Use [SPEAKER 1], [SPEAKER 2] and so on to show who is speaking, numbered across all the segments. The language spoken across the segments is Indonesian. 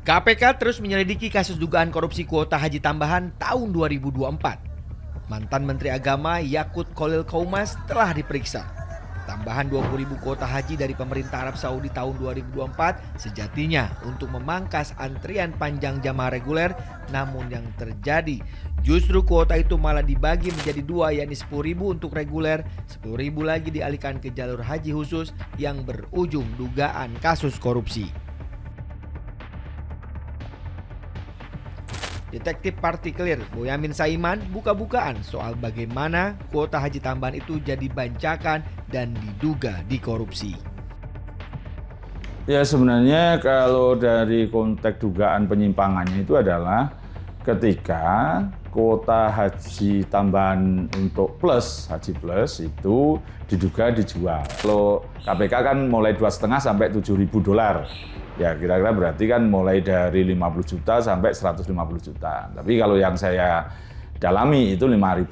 [SPEAKER 1] KPK terus menyelidiki kasus dugaan korupsi kuota haji tambahan tahun 2024. Mantan Menteri Agama Yakut Khalil Qaumas telah diperiksa. Tambahan 20.000 kuota haji dari pemerintah Arab Saudi tahun 2024 sejatinya untuk memangkas antrian panjang jamaah reguler, namun yang terjadi justru kuota itu malah dibagi menjadi dua, yakni 10.000 untuk reguler, 10.000 lagi dialihkan ke jalur haji khusus yang berujung dugaan kasus korupsi. Detektif Partikelir Boyamin Saiman buka-bukaan soal bagaimana kuota haji tambahan itu jadi bancakan dan diduga dikorupsi.
[SPEAKER 2] Ya sebenarnya kalau dari konteks dugaan penyimpangannya itu adalah ketika kuota haji tambahan untuk haji plus itu diduga dijual. Kalau KPK kan mulai 2,5 sampai $7.000. Ya kira-kira berarti kan mulai dari 50 juta sampai 150 juta. Tapi kalau yang saya dalami itu $5.000.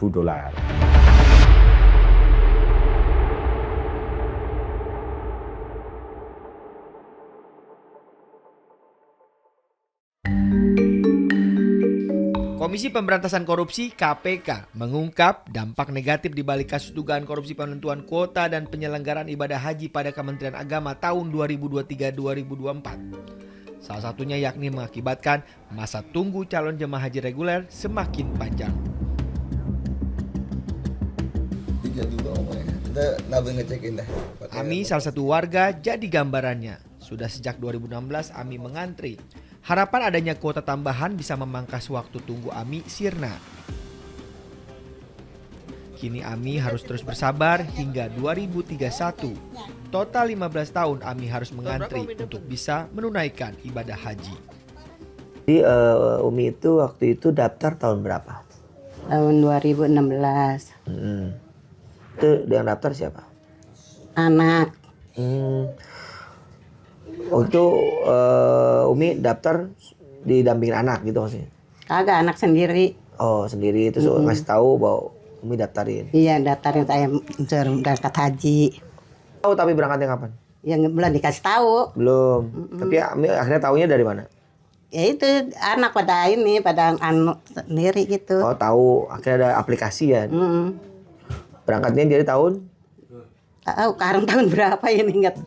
[SPEAKER 1] Komisi Pemberantasan Korupsi (KPK) mengungkap dampak negatif di balik kasus dugaan korupsi penentuan kuota dan penyelenggaraan ibadah haji pada Kementerian Agama tahun 2023-2024. Salah satunya yakni mengakibatkan masa tunggu calon jemaah haji reguler semakin panjang. Ami salah satu warga jadi gambarannya. Sudah sejak 2016 Ami mengantri. Harapan adanya kuota tambahan bisa memangkas waktu tunggu Ami sirna. Kini Ami harus terus bersabar hingga 2031. Total 15 tahun Ami harus mengantri untuk bisa menunaikan ibadah haji.
[SPEAKER 3] Jadi Umi itu waktu itu daftar tahun berapa?
[SPEAKER 4] Tahun 2016.
[SPEAKER 3] Itu yang daftar siapa?
[SPEAKER 4] Anak.
[SPEAKER 3] Waktu itu Umi daftar didampingin anak gitu maksudnya?
[SPEAKER 4] Kagak, anak sendiri.
[SPEAKER 3] Oh sendiri, terus ngasih tahu bahwa Umi daftarin?
[SPEAKER 4] Iya, daftarin saya berangkat haji.
[SPEAKER 3] Tahu tapi berangkatnya kapan?
[SPEAKER 4] Ya belum dikasih tahu.
[SPEAKER 3] Belum. Tapi Umi akhirnya tahunya dari mana?
[SPEAKER 4] Ya itu anak pada anak sendiri gitu.
[SPEAKER 3] Oh tahu, akhirnya ada aplikasi ya? Berangkatnya dari tahun?
[SPEAKER 4] Tahu sekarang tahun berapa ini enggak?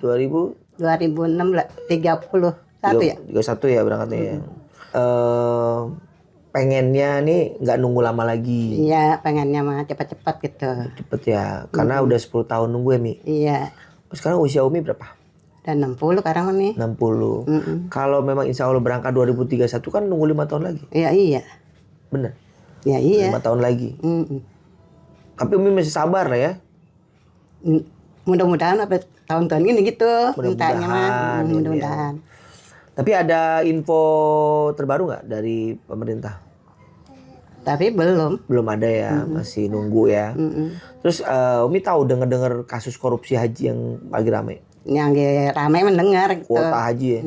[SPEAKER 4] 2006 31 ya?
[SPEAKER 3] 31 ya berangkatnya ya. Pengennya nih nggak nunggu lama lagi.
[SPEAKER 4] Iya, pengennya mah cepat-cepat gitu.
[SPEAKER 3] Cepet ya, karena udah 10 tahun nunggu ya Mi?
[SPEAKER 4] Iya.
[SPEAKER 3] Sekarang usia Umi berapa?
[SPEAKER 4] Dan 60 sekarang nih.
[SPEAKER 3] 60. Kalau memang insya Allah berangkat 2031 kan nunggu 5 tahun lagi?
[SPEAKER 4] Iya.
[SPEAKER 3] Bener?
[SPEAKER 4] Ya iya.
[SPEAKER 3] 5 tahun lagi? Tapi Umi masih sabar lah ya?
[SPEAKER 4] Mudah-mudahan apa tahun-tahun ini gitu.
[SPEAKER 3] Mudah-mudahan.
[SPEAKER 4] Mudah-mudahan.
[SPEAKER 3] Tapi ada info terbaru nggak dari pemerintah?
[SPEAKER 4] Tapi belum.
[SPEAKER 3] Belum ada ya, masih nunggu ya. Terus Umi tahu dengar kasus korupsi haji yang lagi rame?
[SPEAKER 4] Yang ramai mendengar gitu.
[SPEAKER 3] Kuota haji ya?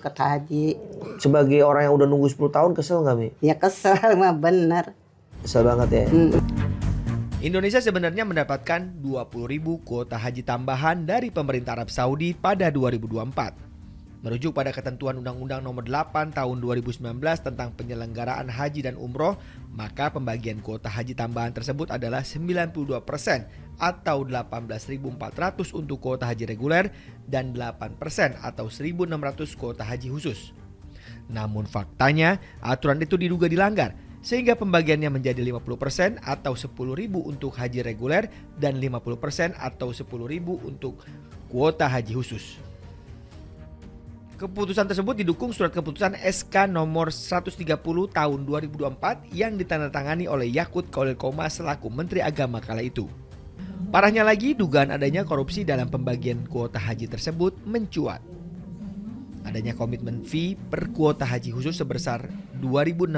[SPEAKER 4] Kuota haji.
[SPEAKER 3] Sebagai orang yang udah nunggu 10 tahun kesel nggak Mi?
[SPEAKER 4] Ya kesel mah bener.
[SPEAKER 3] Kesel banget ya?
[SPEAKER 1] Indonesia sebenarnya mendapatkan 20.000 kuota haji tambahan dari pemerintah Arab Saudi pada 2024. Merujuk pada ketentuan Undang-Undang Nomor 8 Tahun 2019 tentang penyelenggaraan haji dan umroh, maka pembagian kuota haji tambahan tersebut adalah 92% atau 18.400 untuk kuota haji reguler dan 8% atau 1.600 kuota haji khusus. Namun faktanya aturan itu diduga dilanggar, sehingga pembagiannya menjadi 50% atau 10.000 untuk haji reguler dan 50% atau 10.000 untuk kuota haji khusus. Keputusan tersebut didukung surat keputusan SK nomor 130 tahun 2024 yang ditandatangani oleh Yakut Khalil Qaumas selaku Menteri Agama kala itu. Parahnya lagi, dugaan adanya korupsi dalam pembagian kuota haji tersebut mencuat. Adanya komitmen fee per kuota haji khusus sebesar $2.600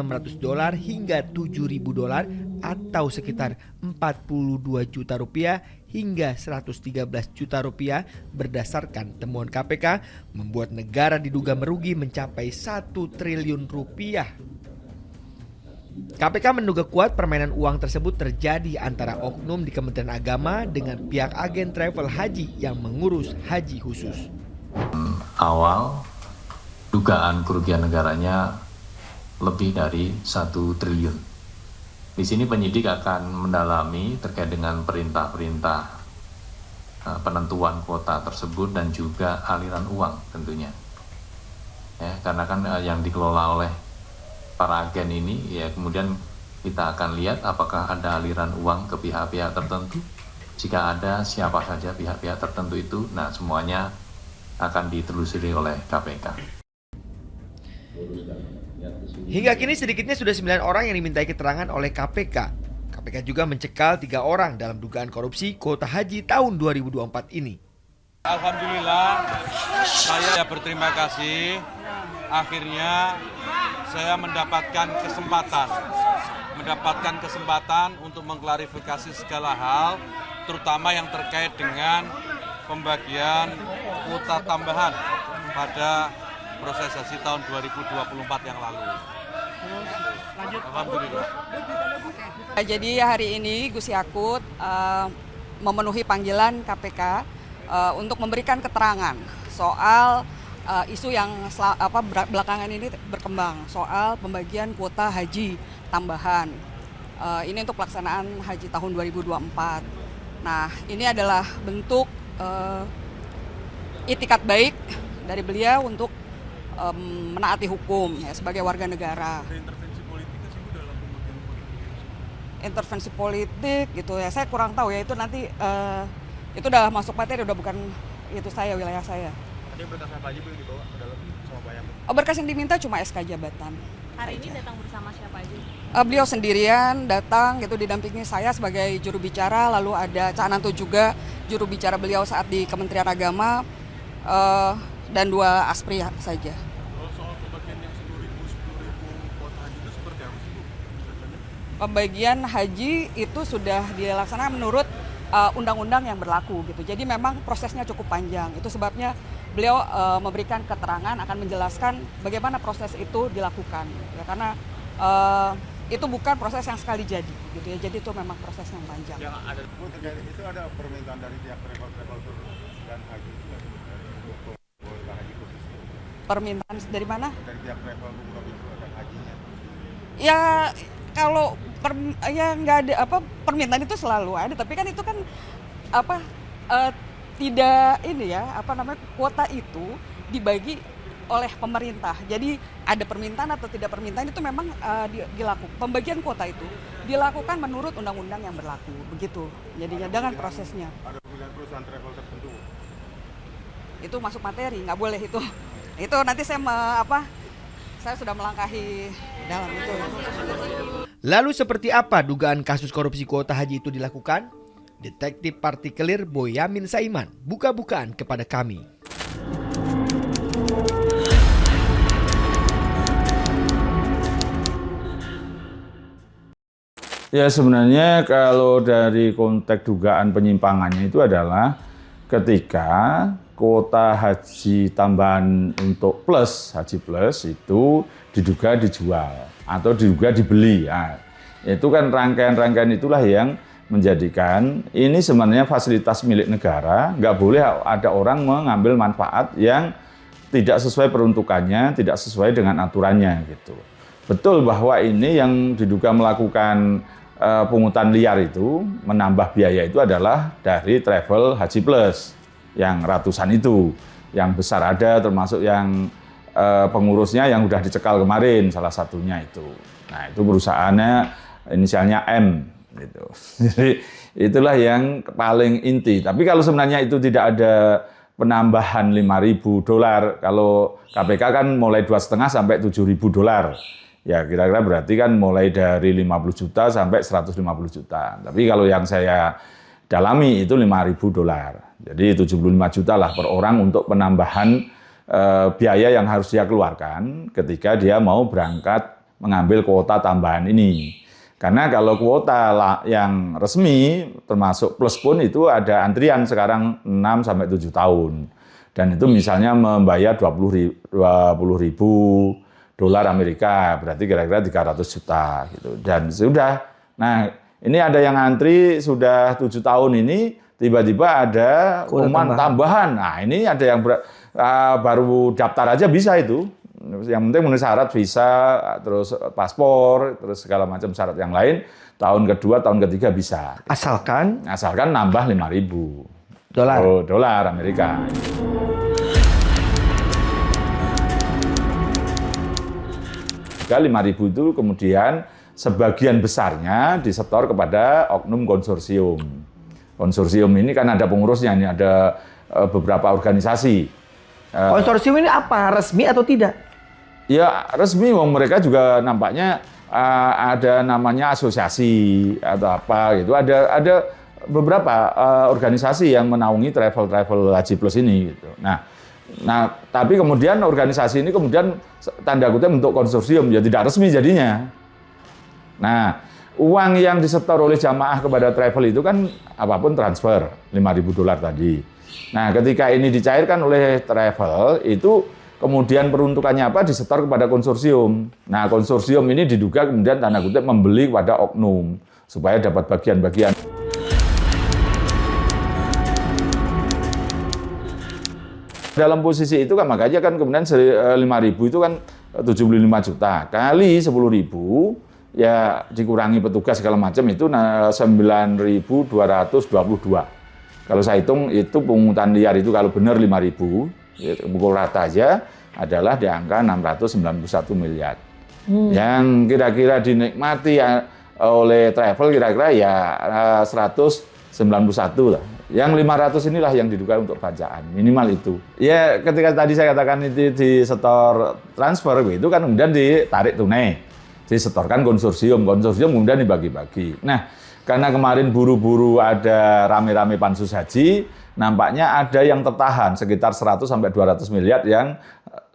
[SPEAKER 1] hingga $7.000 atau sekitar 42 juta rupiah hingga 113 juta rupiah berdasarkan temuan KPK membuat negara diduga merugi mencapai 1 triliun rupiah. KPK menduga kuat permainan uang tersebut terjadi antara oknum di Kementerian Agama dengan pihak agen travel haji yang mengurus haji khusus.
[SPEAKER 5] Awal dugaan kerugian negaranya lebih dari 1 triliun. Di sini penyidik akan mendalami terkait dengan perintah-perintah penentuan kuota tersebut dan juga aliran uang tentunya. Ya, karena kan yang dikelola oleh para agen ini, ya kemudian kita akan lihat apakah ada aliran uang ke pihak-pihak tertentu. Jika ada, siapa saja pihak-pihak tertentu itu, nah semuanya akan ditelusuri oleh KPK.
[SPEAKER 1] Hingga kini sedikitnya sudah 9 orang yang dimintai keterangan oleh KPK. KPK juga mencekal 3 orang dalam dugaan korupsi kuota haji tahun 2024 ini.
[SPEAKER 6] Alhamdulillah, saya berterima kasih. Akhirnya saya mendapatkan kesempatan untuk mengklarifikasi segala hal, terutama yang terkait dengan pembagian kuota tambahan pada proses haji tahun 2024 yang lalu. Alhamdulillah.
[SPEAKER 7] Jadi hari ini Gus Yakut memenuhi panggilan KPK untuk memberikan keterangan soal isu yang belakangan ini berkembang soal pembagian kuota haji tambahan. Ini untuk pelaksanaan haji tahun 2024. Nah, ini adalah bentuk itikat baik dari beliau untuk menaati hukum ya, sebagai warga negara. Intervensi politik gitu ya, saya kurang tahu ya, itu nanti itu udah masuk materi, udah bukan itu wilayah saya.
[SPEAKER 6] Tadi berkas apa aja belum dibawa ke dalam sama Pak Yakut?
[SPEAKER 7] Berkas yang diminta cuma SK jabatan.
[SPEAKER 8] Hari ini datang bersama siapa aja?
[SPEAKER 7] Beliau sendirian datang gitu, didampingi saya sebagai juru bicara, lalu ada Cak Nanto juga juru bicara beliau saat di Kementerian Agama, dan 2 aspri saja.
[SPEAKER 6] Soal pembagian yang 10.000 kuota haji itu seperti apa sih, Bu?
[SPEAKER 7] Pembagian haji itu sudah dilaksanakan menurut undang-undang yang berlaku gitu. Jadi memang prosesnya cukup panjang. Itu sebabnya beliau memberikan keterangan, akan menjelaskan bagaimana proses itu dilakukan. Ya, karena itu bukan proses yang sekali jadi gitu ya. Jadi itu memang proses yang panjang.
[SPEAKER 6] Yang ada itu ada permintaan dari pihak travel tour dan haji juga untuk kuota haji khusus.
[SPEAKER 7] Permintaan dari mana?
[SPEAKER 6] Dari pihak travel tour dan hajinya.
[SPEAKER 7] Ya kalau ya nggak ada permintaan itu selalu ada, tapi kan itu kan tidak ini ya, kuota itu dibagi oleh pemerintah. Jadi ada permintaan atau tidak permintaan itu memang dilakukan. Pembagian kuota itu dilakukan menurut undang-undang yang berlaku, begitu. Jadinya dengan prosesnya.
[SPEAKER 6] Ada perusahaan travel tertentu.
[SPEAKER 7] Itu masuk materi, nggak boleh itu. Itu nanti saya saya sudah melangkahi dalam itu.
[SPEAKER 1] Lalu seperti apa dugaan kasus korupsi kuota haji itu dilakukan? Detektif Partikelir Boyamin Saiman buka-bukaan kepada kami.
[SPEAKER 2] Ya sebenarnya kalau dari konteks dugaan penyimpangannya itu adalah ketika kuota haji tambahan untuk haji plus itu diduga dijual atau diduga dibeli. Nah, itu kan rangkaian-rangkaian itulah yang menjadikan ini sebenarnya fasilitas milik negara, nggak boleh ada orang mengambil manfaat yang tidak sesuai peruntukannya, tidak sesuai dengan aturannya gitu. Betul bahwa ini yang diduga melakukan pungutan liar itu, menambah biaya itu adalah dari travel haji plus yang ratusan itu, yang besar ada termasuk yang pengurusnya yang sudah dicekal kemarin salah satunya itu. Nah itu perusahaannya inisialnya M gitu. Jadi itulah yang paling inti. Tapi kalau sebenarnya itu tidak ada penambahan $5.000, kalau KPK kan mulai 2,5 sampai $7.000. Ya kira-kira berarti kan mulai dari 50 juta sampai 150 juta. Tapi kalau yang saya dalami itu $5.000. Jadi 75 juta lah per orang untuk penambahan biaya yang harus dia keluarkan ketika dia mau berangkat mengambil kuota tambahan ini. Karena kalau kuota yang resmi termasuk plus pun itu ada antrian sekarang 6 sampai 7 tahun. Dan itu misalnya membayar $20.000 Amerika, berarti kira-kira 300 juta gitu. Dan sudah. Nah, ini ada yang antri sudah 7 tahun ini, tiba-tiba ada pengumuman tambahan. Nah, ini ada yang baru daftar aja bisa itu. Yang penting memenuhi syarat visa, terus paspor, terus segala macam syarat yang lain. Tahun kedua, tahun ketiga bisa.
[SPEAKER 3] Asalkan
[SPEAKER 2] Nambah 5.000
[SPEAKER 3] dolar.
[SPEAKER 2] dolar Amerika. Jika 5.000 itu kemudian sebagian besarnya disetor kepada oknum konsorsium. Konsorsium ini kan ada pengurusnya, ini ada beberapa organisasi.
[SPEAKER 3] Konsorsium ini apa? Resmi atau tidak?
[SPEAKER 2] Ya resmi, mereka juga nampaknya ada namanya asosiasi atau apa gitu. Ada beberapa organisasi yang menaungi travel Haji Plus ini gitu. Nah, tapi kemudian organisasi ini kemudian tanda kutip bentuk konsorsium, ya tidak resmi jadinya. Nah, uang yang disetor oleh jamaah kepada travel itu kan apapun transfer, 5.000 dolar tadi. Nah, ketika ini dicairkan oleh travel, itu kemudian peruntukannya apa? Disetor kepada konsorsium. Nah, konsorsium ini diduga kemudian tanda kutip membeli kepada oknum, supaya dapat bagian-bagian. Dalam posisi itu kan makanya kan kemudian 5.000 itu kan 75 juta kali 10.000 ya dikurangi petugas segala macam itu 9.222. Kalau saya hitung itu pungutan liar itu kalau benar 5.000 ya, pukul rata aja adalah di angka 691 miliar. Yang kira-kira dinikmati oleh travel kira-kira ya 191 lah. Yang 500 inilah yang diduga untuk bacaan, minimal itu. Ya ketika tadi saya katakan itu disetor transfer, itu kan kemudian ditarik tunai, disetorkan konsorsium kemudian dibagi-bagi. Nah, karena kemarin buru-buru ada rame-rame pansus haji, nampaknya ada yang tertahan sekitar 100 sampai 200 miliar yang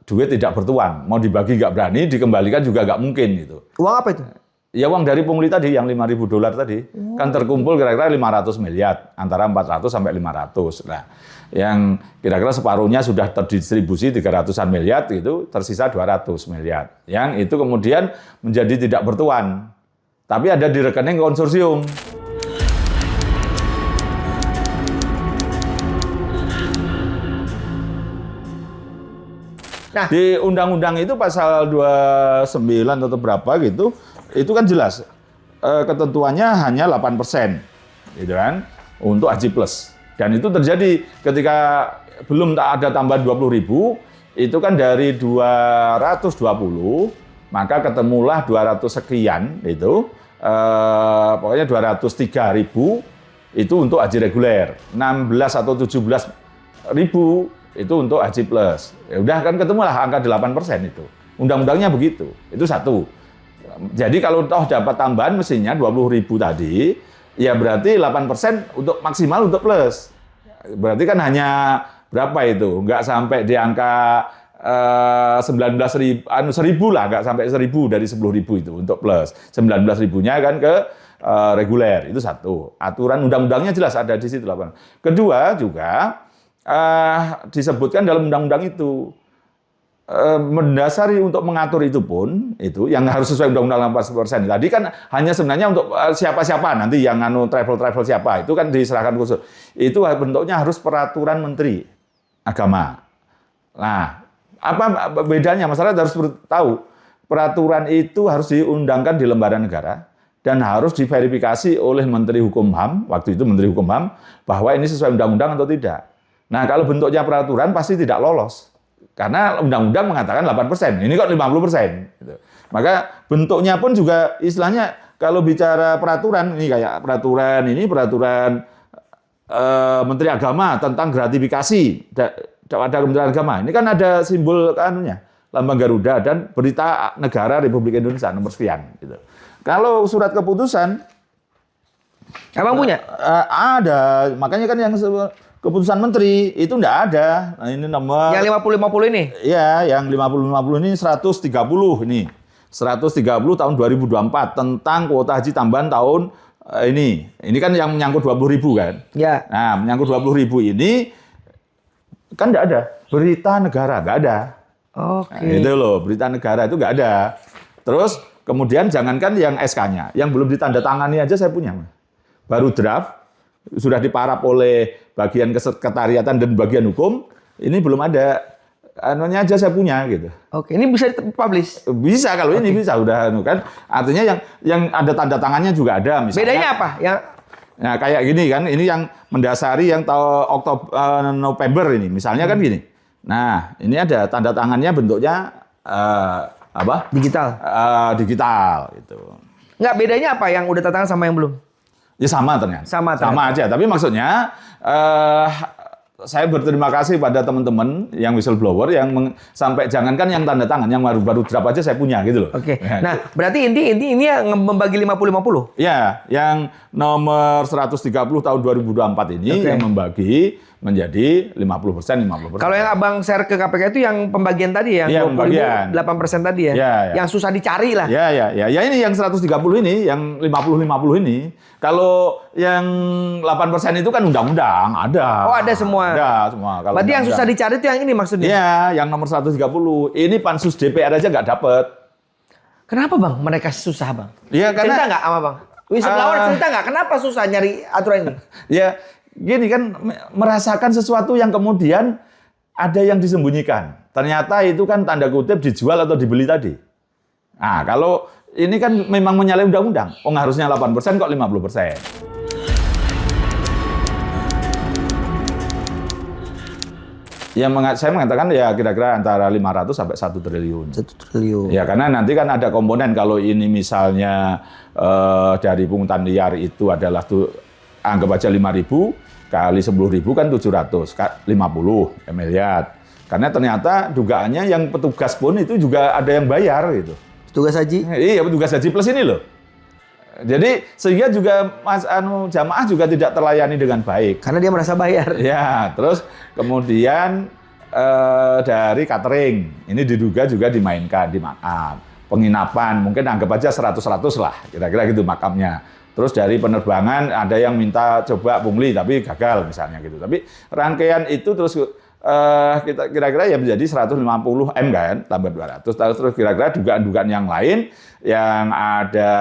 [SPEAKER 2] duit tidak bertuan. Mau dibagi nggak berani, dikembalikan juga nggak mungkin gitu.
[SPEAKER 3] Uang apa itu?
[SPEAKER 2] Ya uang dari pungli tadi, yang 5.000 dolar tadi, kan terkumpul kira-kira 500 miliar, antara 400 sampai 500. Nah, yang kira-kira separuhnya sudah terdistribusi 300-an miliar, itu tersisa 200 miliar. Yang itu kemudian menjadi tidak bertuan, tapi ada di rekening konsorsium. Nah, di undang-undang itu pasal 29 atau berapa gitu, itu kan jelas ketentuannya hanya 8%, gitu kan, untuk Haji Plus. Dan itu terjadi ketika belum ada tambahan 20.000, itu kan dari 220, maka ketemulah 200 sekian itu, pokoknya 203.000 itu untuk haji reguler, 16 atau 17.000 itu untuk Haji Plus. Ya udah kan ketemulah angka 8% itu. Undang-undangnya begitu. Itu satu. Jadi kalau toh dapat tambahan mestinya 20.000 tadi, ya berarti 8% untuk maksimal untuk plus. Berarti kan hanya berapa itu? Nggak sampai di angka 19.000, 1.000 lah, nggak sampai 1.000 dari 10.000 itu untuk plus. 19.000-nya kan ke reguler, itu satu. Aturan undang-undangnya jelas ada di situ. Kedua juga disebutkan dalam undang-undang itu, mendasari untuk mengatur itu pun, itu yang harus sesuai undang-undang 8%. Tadi kan hanya sebenarnya untuk siapa-siapa nanti yang travel siapa, itu kan diserahkan khusus. Itu bentuknya harus peraturan Menteri Agama. Nah, apa bedanya? Masyarakat harus tahu, peraturan itu harus diundangkan di lembaran negara dan harus diverifikasi oleh Menteri Hukum HAM, waktu itu Menteri Hukum HAM, bahwa ini sesuai undang-undang atau tidak. Nah, kalau bentuknya peraturan pasti tidak lolos. Karena undang-undang mengatakan 8%, ini kok 50%. Gitu. Maka bentuknya pun juga istilahnya kalau bicara peraturan, ini kayak peraturan Menteri Agama tentang gratifikasi pada Kementerian Agama. Ini kan ada simbol anunya, lambang Garuda dan berita negara Republik Indonesia nomor sekian. Gitu. Kalau surat keputusan,
[SPEAKER 3] Abang punya?
[SPEAKER 2] Ada, makanya kan yang keputusan menteri itu enggak ada. Nah, ini nomor
[SPEAKER 3] Yang 50-50 ini?
[SPEAKER 2] Iya, yang 50-50 ini 130 ini. 130 tahun 2024 tentang kuota haji tambahan tahun ini. Ini kan yang menyangkut 20.000 kan?
[SPEAKER 3] Ya.
[SPEAKER 2] Nah, menyangkut 20.000 ini kan enggak ada. Berita negara enggak ada.
[SPEAKER 3] Oke.
[SPEAKER 2] Nah, itu loh, berita negara itu enggak ada. Terus kemudian jangankan yang SK-nya, yang belum ditandatangani aja saya punya. Baru draft, sudah diparap oleh bagian kesekretariatan dan bagian hukum, ini belum ada anunya aja saya punya gitu.
[SPEAKER 3] Oke, ini bisa dipublish?
[SPEAKER 2] Bisa kalau ini bisa udah kan. Artinya yang ada tanda tangannya juga ada misalnya.
[SPEAKER 3] Bedanya apa?
[SPEAKER 2] Nah, kayak gini kan, ini yang mendasari yang November ini. Misalnya kan gini. Nah, ini ada tanda tangannya bentuknya apa?
[SPEAKER 3] Digital.
[SPEAKER 2] Digital gitu.
[SPEAKER 3] Enggak, bedanya apa yang udah tanda tangan sama yang belum?
[SPEAKER 2] Ya sama ternyata.
[SPEAKER 3] Sama
[SPEAKER 2] aja. Tapi maksudnya saya berterima kasih pada teman-teman yang whistleblower yang sampai jangankan yang tanda tangan, yang baru draft aja saya punya gitu loh.
[SPEAKER 3] Oke.
[SPEAKER 2] Ya.
[SPEAKER 3] Nah, berarti ini yang membagi 50-50?
[SPEAKER 2] Ya, yang nomor 130 tahun 2024 ini yang membagi menjadi 50%.
[SPEAKER 3] Kalau yang Abang share ke KPK itu yang pembagian tadi yang 20.000, 8% tadi ya?
[SPEAKER 2] Ya.
[SPEAKER 3] Yang susah dicari lah.
[SPEAKER 2] Ya, ini yang 130 ini, yang 50-50 ini. Kalau yang 8% itu kan undang-undang, ada.
[SPEAKER 3] Oh, ada semua.
[SPEAKER 2] Ada semua. Kalau
[SPEAKER 3] berarti yang susah dicari itu yang ini maksudnya?
[SPEAKER 2] Iya, yang nomor 130. Ini pansus DPR aja nggak dapet.
[SPEAKER 3] Kenapa Bang mereka susah Bang?
[SPEAKER 2] Iya, karena
[SPEAKER 3] cerita nggak sama Bang? Whistleblower cerita nggak? Kenapa susah nyari aturan ini?
[SPEAKER 2] Ya, gini kan merasakan sesuatu yang kemudian ada yang disembunyikan. Ternyata itu kan tanda kutip dijual atau dibeli tadi. Nah, kalau ini kan memang menyalahi undang-undang. Oh, harusnya 8% kok 50%. Ya, saya mengatakan ya kira-kira antara 500 sampai 1 triliun.
[SPEAKER 3] 1 triliun.
[SPEAKER 2] Ya, karena nanti kan ada komponen kalau ini misalnya dari pungutan liar itu adalah anggap aja 5.000 kali 10.000 kan 700, 50 miliar. Karena ternyata dugaannya yang petugas pun itu juga ada yang bayar gitu.
[SPEAKER 3] Petugas haji?
[SPEAKER 2] Iya, petugas haji plus ini loh. Jadi sehingga juga jamaah juga tidak terlayani dengan baik.
[SPEAKER 3] Karena dia merasa bayar.
[SPEAKER 2] Ya, terus kemudian dari catering ini diduga juga dimainkan di makam. Penginapan mungkin anggap aja 100-100 lah, kira-kira gitu makamnya. Terus dari penerbangan ada yang minta coba pungli tapi gagal misalnya gitu. Tapi rangkaian itu terus kita kira-kira ya menjadi 150 M kan, tambah 200. Terus kira-kira dugaan-dugaan yang lain yang ada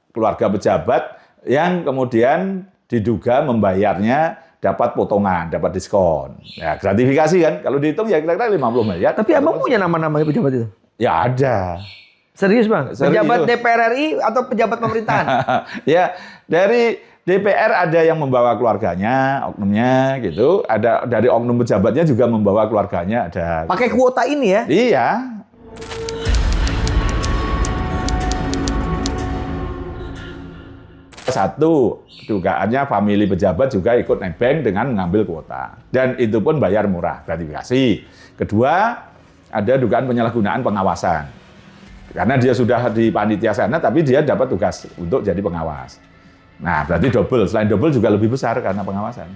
[SPEAKER 2] keluarga pejabat yang kemudian diduga membayarnya dapat potongan, dapat diskon. Ya, gratifikasi kan. Kalau dihitung ya kira-kira 50 miliar.
[SPEAKER 3] Tapi Abang punya nama-nama pejabat itu?
[SPEAKER 2] Ya ada.
[SPEAKER 3] Serius Bang?
[SPEAKER 2] Serius.
[SPEAKER 3] Pejabat DPR RI atau pejabat pemerintahan?
[SPEAKER 2] Ya, dari DPR ada yang membawa keluarganya, oknumnya gitu. Ada dari oknum pejabatnya juga membawa keluarganya ada.
[SPEAKER 3] Pakai kuota ini ya?
[SPEAKER 2] Iya. Satu, dugaannya famili pejabat juga ikut nebeng dengan mengambil kuota. Dan itu pun bayar murah, gratifikasi. Kedua, ada dugaan penyalahgunaan pengawasan. Karena dia sudah di panitia sana, tapi dia dapat tugas untuk jadi pengawas. Nah, berarti double. Selain double juga lebih besar karena pengawasan.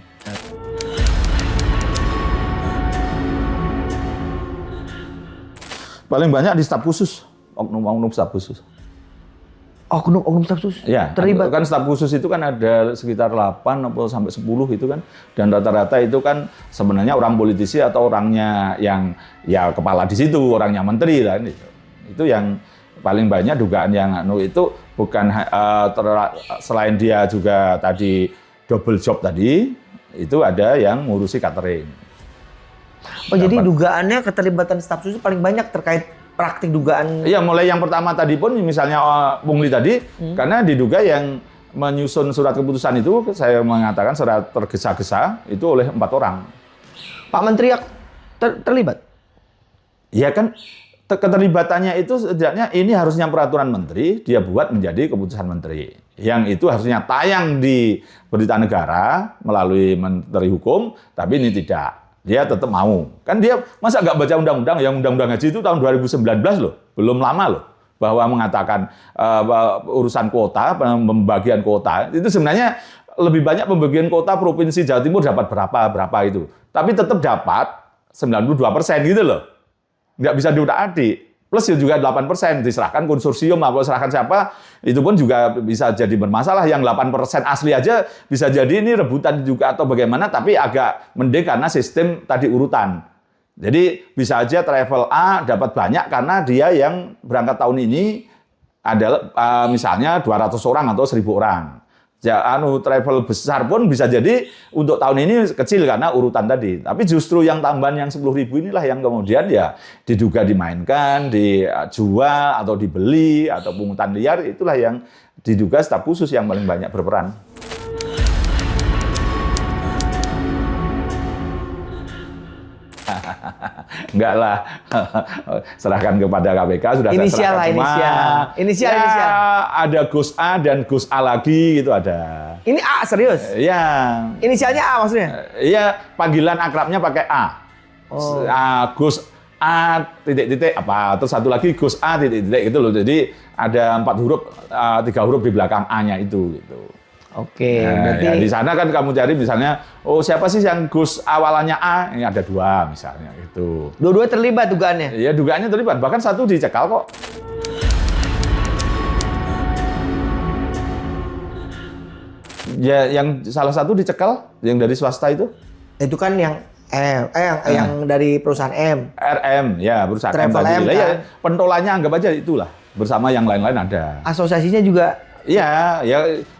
[SPEAKER 2] Paling banyak di staf khusus, oknum staf khusus.
[SPEAKER 3] Oknum staf khusus?
[SPEAKER 2] Ya,
[SPEAKER 3] terlibat.
[SPEAKER 2] Kan staf khusus itu kan ada sekitar 8 atau sampai 10 itu kan. Dan rata-rata itu kan sebenarnya orang politisi atau orangnya yang ya kepala di situ, orangnya menteri kan. Itu yang paling banyak dugaan yang itu bukan selain dia juga tadi double job tadi, itu ada yang ngurusi catering.
[SPEAKER 3] Oh, jadi dugaannya keterlibatan staf khusus paling banyak terkait praktik dugaan.
[SPEAKER 2] Iya, mulai yang pertama tadi pun misalnya pungli tadi, karena diduga yang menyusun surat keputusan itu, saya mengatakan surat tergesa-gesa itu oleh 4 orang.
[SPEAKER 3] Pak Menteri terlibat?
[SPEAKER 2] Iya kan, keterlibatannya itu setidaknya ini harusnya peraturan menteri, dia buat menjadi keputusan menteri. Yang itu harusnya tayang di berita negara melalui menteri hukum, tapi ini tidak. Dia tetap mau. Kan dia masa nggak baca undang-undang, yang undang-undang haji itu tahun 2019 loh, belum lama loh, bahwa mengatakan urusan kuota, pembagian kuota, itu sebenarnya lebih banyak pembagian kuota Provinsi Jawa Timur dapat berapa itu. Tapi tetap dapat 92% gitu loh. Nggak bisa diutak-atik. Plus juga 8% diserahkan konsorsium atau serahkan siapa, itu pun juga bisa jadi bermasalah. Yang 8% asli aja bisa jadi ini rebutan juga atau bagaimana, tapi agak mending karena sistem tadi urutan. Jadi bisa aja travel A dapat banyak karena dia yang berangkat tahun ini adalah misalnya 200 orang atau 1.000 orang. travel besar pun bisa jadi untuk tahun ini kecil karena urutan tadi. Tapi justru yang tambahan yang 10.000 inilah yang kemudian ya diduga dimainkan, dijual atau dibeli atau pungutan liar, itulah yang diduga staf khusus yang paling banyak berperan. Enggak lah, serahkan kepada KPK, sudah saya serahkan semua. Inisial. Ada Gus A dan Gus A lagi gitu ada.
[SPEAKER 3] Ini A serius?
[SPEAKER 2] Iya.
[SPEAKER 3] Inisialnya A maksudnya?
[SPEAKER 2] Iya, panggilan akrabnya pakai A.
[SPEAKER 3] Oh.
[SPEAKER 2] Gus A titik-titik apa, terus satu lagi Gus A titik-titik gitu loh. Jadi ada 4 huruf, 3 huruf di belakang A-nya itu gitu.
[SPEAKER 3] Oke,
[SPEAKER 2] Nah,
[SPEAKER 3] berarti
[SPEAKER 2] ya di sana kan kamu cari misalnya, siapa sih yang Gus awalannya A? Ini ada 2 misalnya gitu.
[SPEAKER 3] dua-dua terlibat dugaannya?
[SPEAKER 2] Ya dugaannya terlibat, bahkan satu dicekal kok. Ya yang salah satu dicekal, yang dari swasta itu.
[SPEAKER 3] Itu kan yang yang dari perusahaan M.
[SPEAKER 2] RM, ya perusahaan
[SPEAKER 3] Travel
[SPEAKER 2] M tadi.
[SPEAKER 3] M,
[SPEAKER 2] Lah, ya,
[SPEAKER 3] kan?
[SPEAKER 2] pentolannya anggap aja itulah, bersama yang lain-lain ada.
[SPEAKER 3] Asosiasinya juga.
[SPEAKER 2] Ya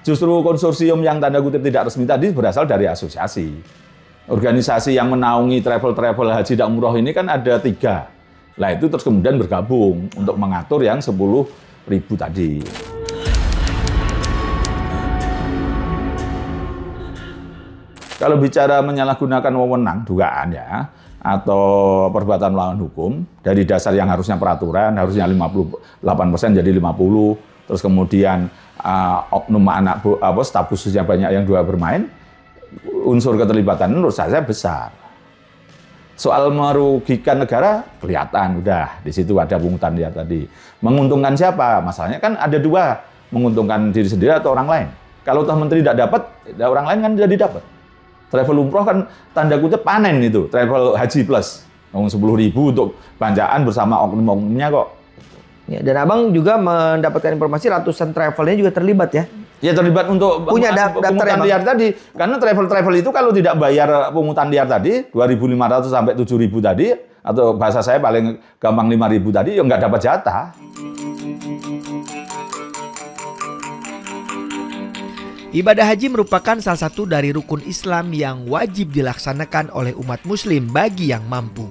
[SPEAKER 2] justru konsorsium yang tanda kutip tidak resmi tadi berasal dari asosiasi. Organisasi yang menaungi travel haji dan umroh ini kan ada 3. Nah itu terus kemudian bergabung untuk mengatur yang 10.000 tadi. Kalau bicara menyalahgunakan wewenang dugaan ya, atau perbuatan melawan hukum, dari dasar yang harusnya peraturan, harusnya 58% jadi 50%, terus kemudian oknum staf khususnya banyak yang 2 bermain, unsur keterlibatan menurut saya besar. Soal merugikan negara kelihatan udah di situ ada pungutan liar tadi. Menguntungkan siapa? Masalahnya kan ada 2, menguntungkan diri sendiri atau orang lain. Kalau toh menteri tidak dapat, orang lain kan jadi dapat. Travel umroh kan tanda kutip panen itu, travel haji plus. 10.000 untuk banjaan bersama oknum-oknumnya kok.
[SPEAKER 3] Ya, dan abang juga mendapatkan informasi ratusan travelnya juga terlibat ya?
[SPEAKER 2] Ya terlibat untuk
[SPEAKER 3] punya daftar
[SPEAKER 2] pungutan
[SPEAKER 3] ya,
[SPEAKER 2] liar tadi. Karena travel itu kalau tidak bayar pungutan liar tadi, 2.500 sampai 7.000 tadi, atau bahasa saya paling gampang 5.000 tadi, ya nggak dapat jatah.
[SPEAKER 1] Ibadah haji merupakan salah satu dari rukun Islam yang wajib dilaksanakan oleh umat muslim bagi yang mampu.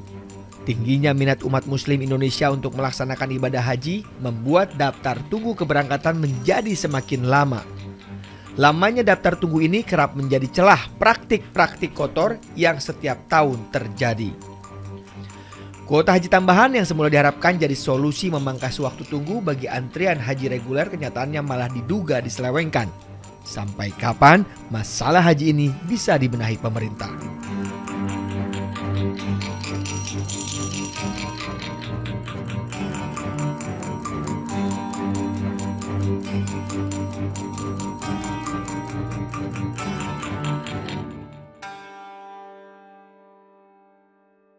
[SPEAKER 1] Tingginya minat umat muslim Indonesia untuk melaksanakan ibadah haji membuat daftar tunggu keberangkatan menjadi semakin lama. Lamanya daftar tunggu ini kerap menjadi celah praktik-praktik kotor yang setiap tahun terjadi. Kuota haji tambahan yang semula diharapkan jadi solusi memangkas waktu tunggu bagi antrian haji reguler kenyataannya malah diduga diselewengkan. Sampai kapan masalah haji ini bisa dibenahi pemerintah?